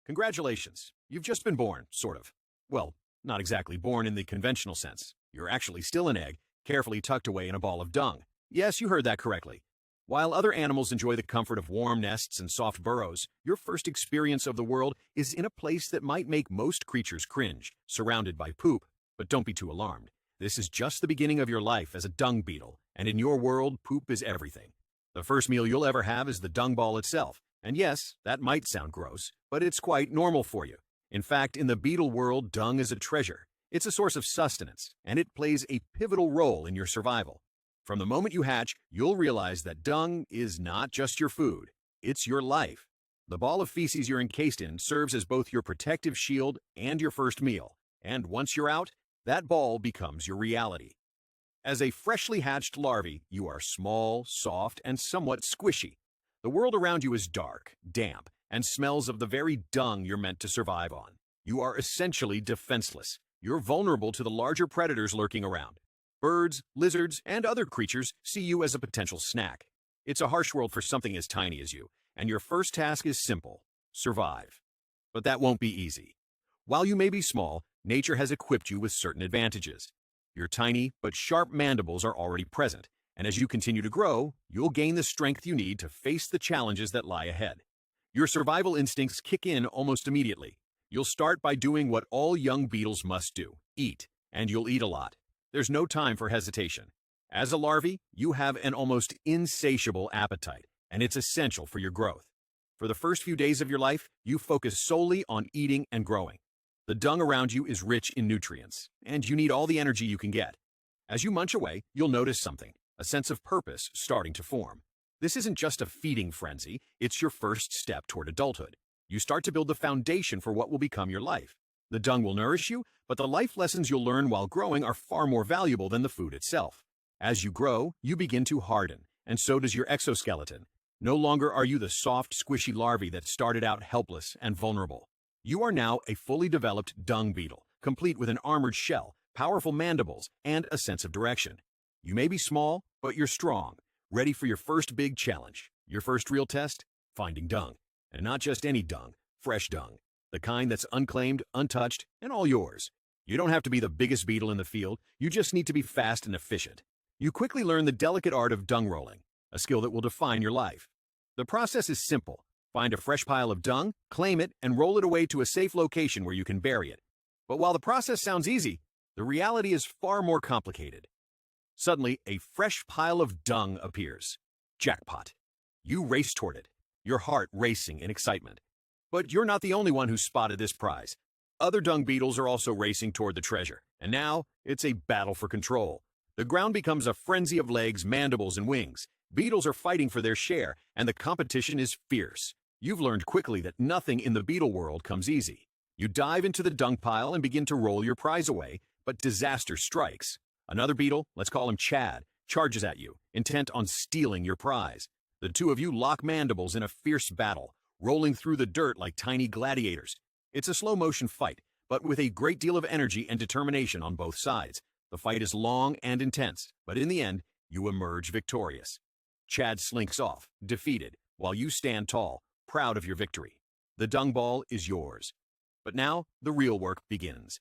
Congratulations, you've just been born, sort of. Well, not exactly born in the conventional sense. You're actually still an egg, carefully tucked away in a ball of dung. Yes, you heard that correctly. While other animals enjoy the comfort of warm nests and soft burrows, your first experience of the world is in a place that might make most creatures cringe, surrounded by poop. But don't be too alarmed. This is just the beginning of your life as a dung beetle, and in your world, poop is everything. The first meal you'll ever have is the dung ball itself. And yes, that might sound gross, but it's quite normal for you. In fact, in the beetle world, dung is a treasure. It's a source of sustenance, and it plays a pivotal role in your survival. From the moment you hatch, you'll realize that dung is not just your food, it's your life. The ball of feces you're encased in serves as both your protective shield and your first meal, and once you're out, that ball becomes your reality. As a freshly hatched larvae, you are small, soft, and somewhat squishy. The world around you is dark, damp, and smells of the very dung you're meant to survive on. You are essentially defenseless. You're vulnerable to the larger predators lurking around. Birds, lizards, and other creatures see you as a potential snack. It's a harsh world for something as tiny as you, and your first task is simple: survive. But that won't be easy. While you may be small, nature has equipped you with certain advantages. Your tiny but sharp mandibles are already present, and as you continue to grow, you'll gain the strength you need to face the challenges that lie ahead. Your survival instincts kick in almost immediately. You'll start by doing what all young beetles must do: eat, and you'll eat a lot. There's no time for hesitation. As a larvae, you have an almost insatiable appetite, and it's essential for your growth. For the first few days of your life, you focus solely on eating and growing. The dung around you is rich in nutrients, and you need all the energy you can get. As you munch away, you'll notice something: a sense of purpose starting to form. This isn't just a feeding frenzy, it's your first step toward adulthood. You start to build the foundation for what will become your life. The dung will nourish you, but the life lessons you'll learn while growing are far more valuable than the food itself. As you grow, you begin to harden, and so does your exoskeleton. No longer are you the soft, squishy larvae that started out helpless and vulnerable. You are now a fully developed dung beetle, complete with an armored shell, powerful mandibles, and a sense of direction. You may be small, but you're strong, ready for your first big challenge. Your first real test? Finding dung. And not just any dung, fresh dung. The kind that's unclaimed, untouched, and all yours. You don't have to be the biggest beetle in the field, you just need to be fast and efficient. You quickly learn the delicate art of dung rolling, a skill that will define your life. The process is simple. Find a fresh pile of dung, claim it, and roll it away to a safe location where you can bury it. But while the process sounds easy, the reality is far more complicated. Suddenly, a fresh pile of dung appears. Jackpot. You race toward it, your heart racing in excitement. But you're not the only one who spotted this prize. Other dung beetles are also racing toward the treasure, and now it's a battle for control. The ground becomes a frenzy of legs, mandibles, and wings. Beetles are fighting for their share, and the competition is fierce. You've learned quickly that nothing in the beetle world comes easy. You dive into the dung pile and begin to roll your prize away, but disaster strikes. Another beetle, let's call him Chad, charges at you, intent on stealing your prize. The two of you lock mandibles in a fierce battle, rolling through the dirt like tiny gladiators. It's a slow-motion fight, but with a great deal of energy and determination on both sides. The fight is long and intense, but in the end, you emerge victorious. Chad slinks off, defeated, while you stand tall, proud of your victory. The dung ball is yours. But now, the real work begins.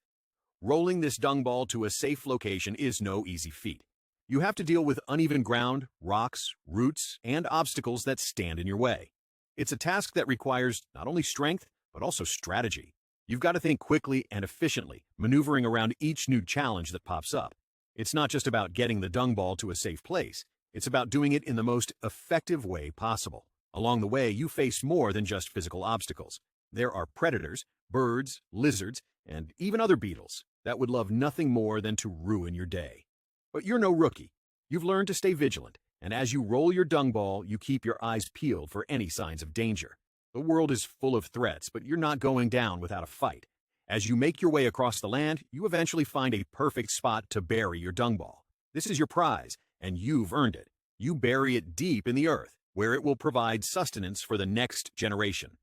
Rolling this dung ball to a safe location is no easy feat. You have to deal with uneven ground, rocks, roots, and obstacles that stand in your way. It's a task that requires not only strength, but also strategy. You've got to think quickly and efficiently, maneuvering around each new challenge that pops up. It's not just about getting the dung ball to a safe place. It's about doing it in the most effective way possible. Along the way, you face more than just physical obstacles. There are predators, birds, lizards, and even other beetles that would love nothing more than to ruin your day. But you're no rookie. You've learned to stay vigilant, and as you roll your dung ball, you keep your eyes peeled for any signs of danger. The world is full of threats, but you're not going down without a fight. As you make your way across the land, you eventually find a perfect spot to bury your dung ball. This is your prize, and you've earned it. You bury it deep in the earth, where it will provide sustenance for the next generation.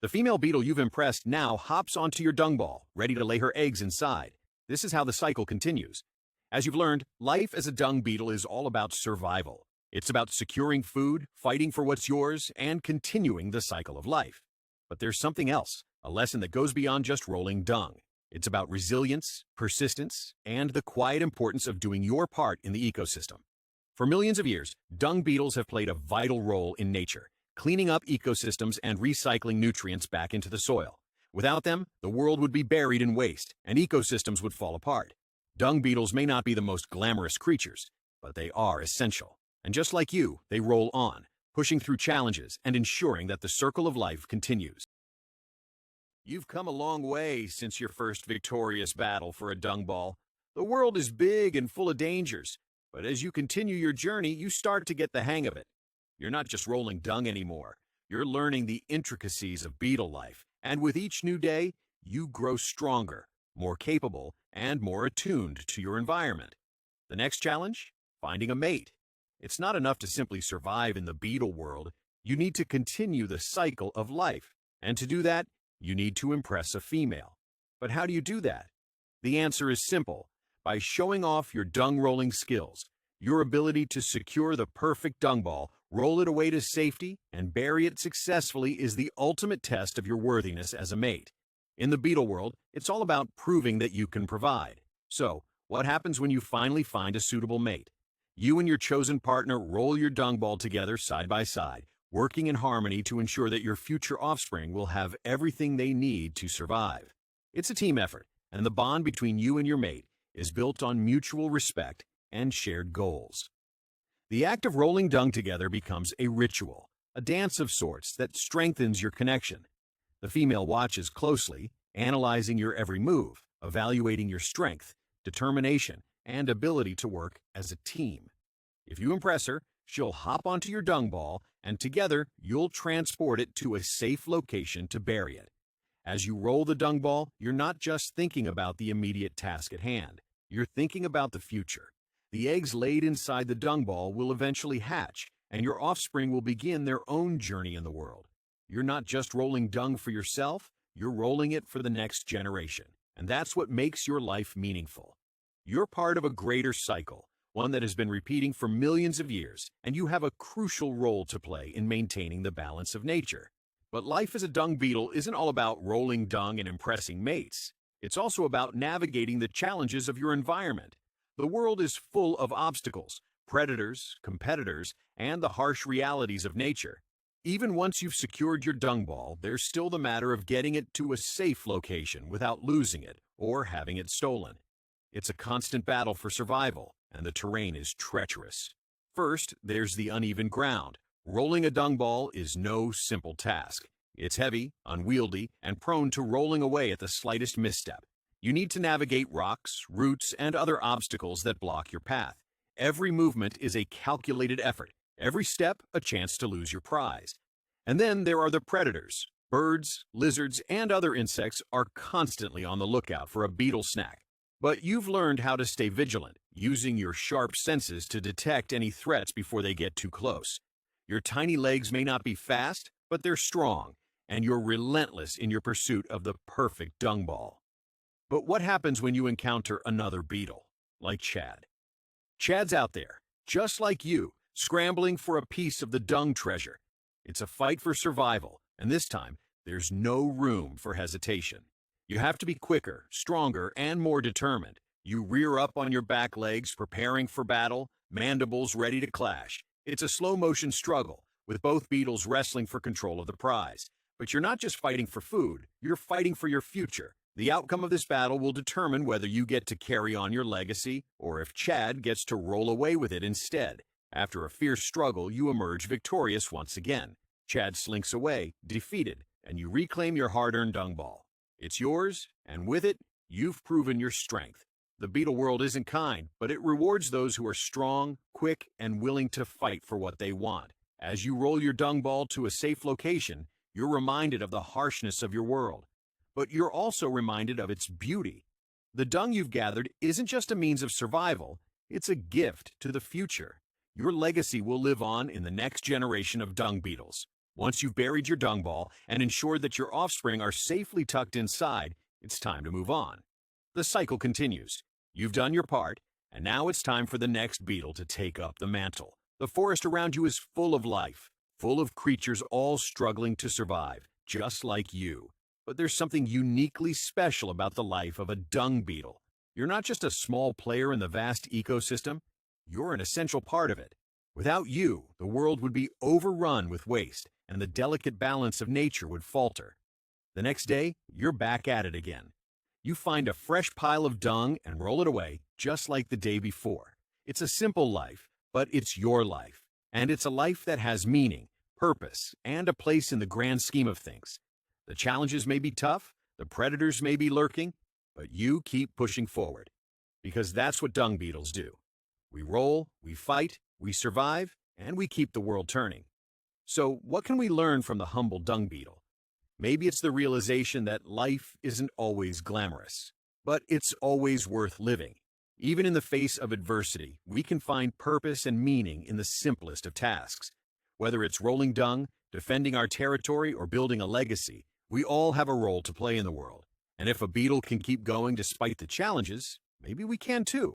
The female beetle you've impressed now hops onto your dung ball, ready to lay her eggs inside. This is how the cycle continues. As you've learned, life as a dung beetle is all about survival. It's about securing food, fighting for what's yours, and continuing the cycle of life. But there's something else, a lesson that goes beyond just rolling dung. It's about resilience, persistence, and the quiet importance of doing your part in the ecosystem. For millions of years, dung beetles have played a vital role in nature, cleaning up ecosystems and recycling nutrients back into the soil. Without them, the world would be buried in waste, and ecosystems would fall apart. Dung beetles may not be the most glamorous creatures, but they are essential. And just like you, they roll on, pushing through challenges and ensuring that the circle of life continues. You've come a long way since your first victorious battle for a dung ball. The world is big and full of dangers, but as you continue your journey, you start to get the hang of it. You're not just rolling dung anymore. You're learning the intricacies of beetle life, and with each new day, you grow stronger, more capable, and more attuned to your environment. The next challenge? Finding a mate. It's not enough to simply survive in the beetle world. You need to continue the cycle of life, and to do that, you need to impress a female. But how do you do that? The answer is simple: by showing off your dung-rolling skills. Your ability to secure the perfect dung ball, roll it away to safety, and bury it successfully is the ultimate test of your worthiness as a mate. In the beetle world, it's all about proving that you can provide. So, what happens when you finally find a suitable mate? You and your chosen partner roll your dung ball together side by side, working in harmony to ensure that your future offspring will have everything they need to survive. It's a team effort, and the bond between you and your mate is built on mutual respect and shared goals. The act of rolling dung together becomes a ritual, a dance of sorts that strengthens your connection. The female watches closely, analyzing your every move, evaluating your strength, determination, and ability to work as a team. If you impress her, she'll hop onto your dung ball, and together you'll transport it to a safe location to bury it. As you roll the dung ball, you're not just thinking about the immediate task at hand. You're thinking about the future. The eggs laid inside the dung ball will eventually hatch, and your offspring will begin their own journey in the world. You're not just rolling dung for yourself, you're rolling it for the next generation. And that's what makes your life meaningful. You're part of a greater cycle, one that has been repeating for millions of years, and you have a crucial role to play in maintaining the balance of nature. But life as a dung beetle isn't all about rolling dung and impressing mates. It's also about navigating the challenges of your environment. The world is full of obstacles, predators, competitors, and the harsh realities of nature. Even once you've secured your dung ball, there's still the matter of getting it to a safe location without losing it or having it stolen. It's a constant battle for survival, and the terrain is treacherous. First, there's the uneven ground. Rolling a dung ball is no simple task. It's heavy, unwieldy, and prone to rolling away at the slightest misstep. You need to navigate rocks, roots, and other obstacles that block your path. Every movement is a calculated effort. Every step, a chance to lose your prize. And then there are the predators. Birds, lizards, and other insects are constantly on the lookout for a beetle snack. But you've learned how to stay vigilant, using your sharp senses to detect any threats before they get too close. Your tiny legs may not be fast, but they're strong, and you're relentless in your pursuit of the perfect dung ball. But what happens when you encounter another beetle, like Chad? Chad's out there, just like you, scrambling for a piece of the dung treasure. It's a fight for survival, and this time, there's no room for hesitation. You have to be quicker, stronger, and more determined. You rear up on your back legs, preparing for battle, mandibles ready to clash. It's a slow-motion struggle, with both beetles wrestling for control of the prize. But you're not just fighting for food, you're fighting for your future. The outcome of this battle will determine whether you get to carry on your legacy, or if Chad gets to roll away with it instead. After a fierce struggle, you emerge victorious once again. Chad slinks away, defeated, and you reclaim your hard-earned dung ball. It's yours, and with it, you've proven your strength. The beetle world isn't kind, but it rewards those who are strong, quick, and willing to fight for what they want. As you roll your dung ball to a safe location, you're reminded of the harshness of your world. But you're also reminded of its beauty. The dung you've gathered isn't just a means of survival, it's a gift to the future. Your legacy will live on in the next generation of dung beetles. Once you've buried your dung ball and ensured that your offspring are safely tucked inside, it's time to move on. The cycle continues. You've done your part, and now it's time for the next beetle to take up the mantle. The forest around you is full of life, full of creatures all struggling to survive, just like you. But there's something uniquely special about the life of a dung beetle. You're not just a small player in the vast ecosystem, you're an essential part of it. Without you, the world would be overrun with waste, and the delicate balance of nature would falter. The next day, you're back at it again. You find a fresh pile of dung and roll it away, just like the day before. It's a simple life, but it's your life. And it's a life that has meaning, purpose, and a place in the grand scheme of things. The challenges may be tough, the predators may be lurking, but you keep pushing forward. Because that's what dung beetles do. We roll, we fight, we survive, and we keep the world turning. So what can we learn from the humble dung beetle? Maybe it's the realization that life isn't always glamorous, but it's always worth living. Even in the face of adversity, we can find purpose and meaning in the simplest of tasks. Whether it's rolling dung, defending our territory, or building a legacy, we all have a role to play in the world. And if a beetle can keep going despite the challenges, maybe we can too.